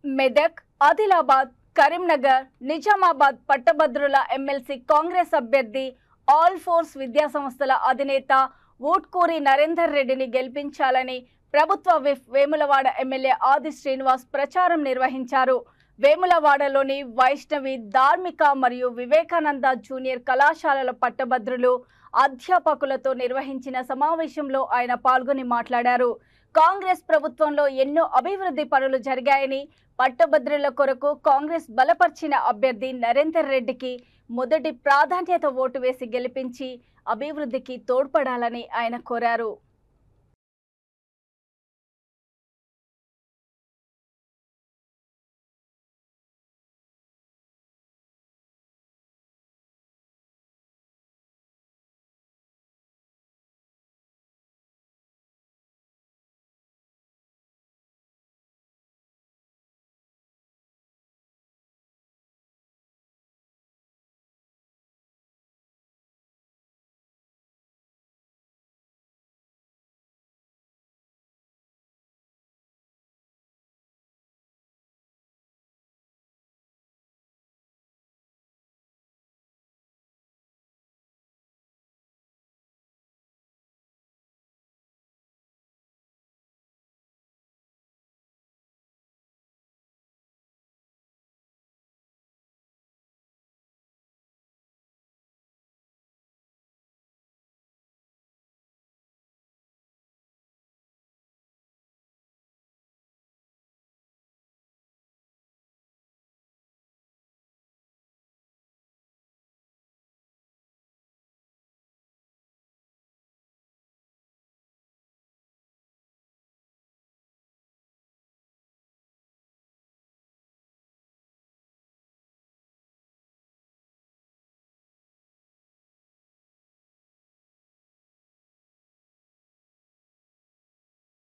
మెదక్, ఆదిలాబాద్, కరీంనగర్, నిజామాబాద్ పట్టభద్రుల ఎమ్మెల్సీ కాంగ్రెస్ అభ్యర్థి all force విద్యాసంస్థల అధినేత ఊట్కూరి నరేందర్ రెడ్డిని గెలిపించాలని ప్రభుత్వ విప్ వేములవాడ ఎమ్మెల్యే ఆది శ్రీనివాస్ ప్రచారం నిర్వహించారు. వేములవాడలోని వైష్ణవి ధార్మిక మరియు వివేకానంద జూనియర్ కళాశాలల పట్టభద్రులు, అధ్యాపకులతో నిర్వహించిన సమావేశంలో ఆయన పాల్గొని మాట్లాడారు. కాంగ్రెస్ ప్రభుత్వంలో ఎన్నో అభివృద్ధి పనులు జరిగాయని, పట్టభద్రుల కొరకు కాంగ్రెస్ బలపర్చిన అభ్యర్థి నరేందర్ రెడ్డికి మొదటి ప్రాధాన్యత ఓటు వేసి గెలిపించి అభివృద్ధికి తోడ్పడాలని ఆయన కోరారు.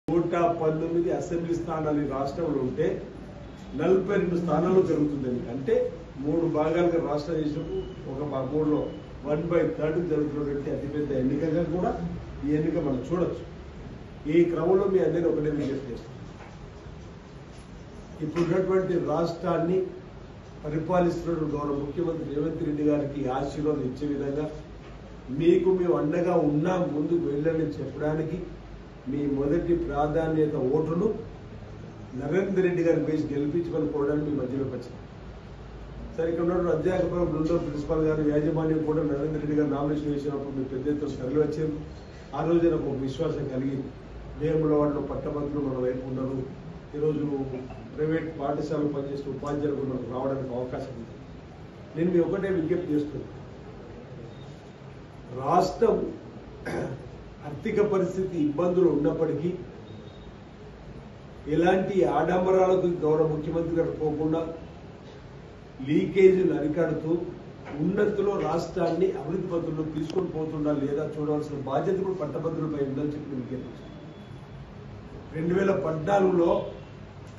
నూట 19 అసెంబ్లీ స్థానాలు రాష్ట్రంలో ఉంటే 42 స్థానాలు జరుగుతుందని, అంటే 3 భాగాలుగా రాష్ట్ర దేశపు ఒక 3లో 1/3 జరుగుతున్నటువంటి అతిపెద్ద ఎన్నికగా కూడా ఈ ఎన్నిక మనం చూడొచ్చు. ఈ క్రమంలో మీ అందరినీ ఒకటే విజ్ఞప్తి చేస్తాం. ఇప్పుడున్నటువంటి రాష్ట్రాన్ని పరిపాలిస్తున్న గౌరవ ముఖ్యమంత్రి రేవంత్ రెడ్డి గారికి ఆశీర్వాదం ఇచ్చే విధంగా మీకు మేము అండగా ఉన్నాం, ముందుకు వెళ్ళని చెప్పడానికి మీ మొదటి ప్రాధాన్యత ఓటును నరేందర్ రెడ్డి గారిని వేసి గెలిపించుకొని పోవడానికి మీ మధ్యలోకి వచ్చింది. సరే, ఇక్కడ ఉన్న అధ్యాపకులు, బృందం, ప్రిన్సిపాల్ గారు, యాజమాన్యం కూడా నరేందర్ రెడ్డి గారు నామినేషన్ వేసినప్పుడు మీ పెద్ద ఎత్తున తరలి వచ్చారు. ఆ రోజు నాకు ఒక విశ్వాసం కలిగింది. వేములవాడలో పట్టభద్రులు మన వైపు ఉన్నారు. ఈరోజు ప్రైవేట్ పాఠశాలలో పనిచేసిన ఉపాధ్యాయులు కూడా మనకు రావడానికి అవకాశం ఉంది. నేను మీ ఒకటే విజ్ఞప్తి చేస్తున్నాను. రాష్ట్రం ఆర్థిక పరిస్థితి ఇబ్బందులు ఉన్నప్పటికీ ఎలాంటి ఆడంబరాలకు గౌరవ ముఖ్యమంత్రి గారు పోకుండా లీకేజీలు అరికడుతూ ఉన్నతిలో రాష్ట్రాన్ని అభివృద్ధి పథంలో తీసుకొని పోతుండా లేదా చూడవలసిన బాధ్యత కూడా పట్టభద్రులపై ఉందని చెప్పి విజ్ఞప్తి. 2014లో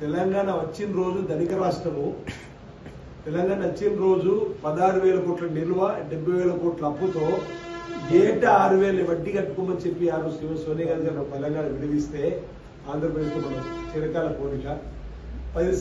తెలంగాణ వచ్చిన రోజు ధనిక రాష్ట్రము, తెలంగాణ వచ్చిన రోజు 16,000 కోట్ల నిల్వ, 70,000 కోట్ల అప్పుతో ఏటా 6,000 వడ్డీ కట్టుకోమని చెప్పి ఆ రోజు సోనియా గాంధీ గారు తెలంగాణ విడివిస్తే ఆంధ్రప్రదేశ్లో మనం చిరకాల కోరిక 10